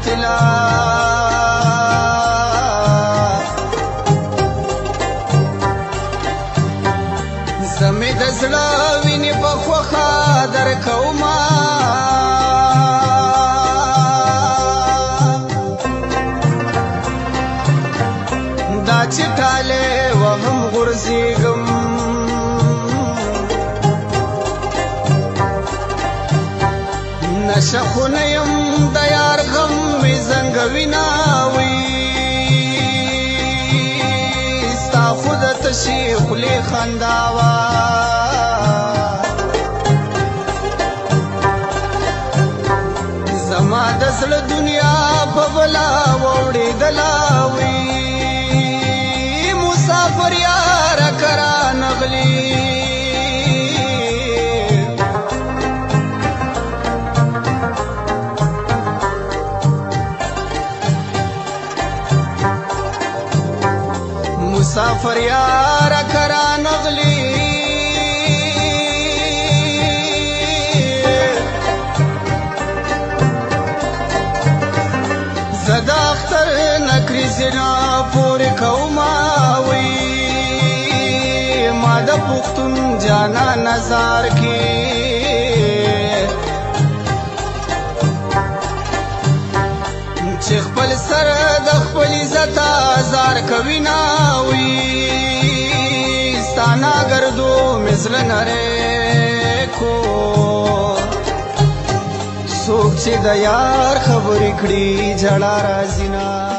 باطلا زمې د زړه وینې په خوښه درکومه دا چې ټالې وهم غورځېږم نشه خو نه یم د یار غم مې زنګوینه وي ستا خو د تشې خولې خندا وه زما د زړه دنیا په بلا واوړېدله وي مسافر یاره که رانغلي مسافر یاره که رانغلي زه د اختر نکري زنا پورې کومه وی ما د پښتون جانا نظر کې چې خپل سر د خپل عزت ازار کوي نه وي ستانا ګردو مزله نری کو څوک چې د یار خبرې کړي جړا راځي نه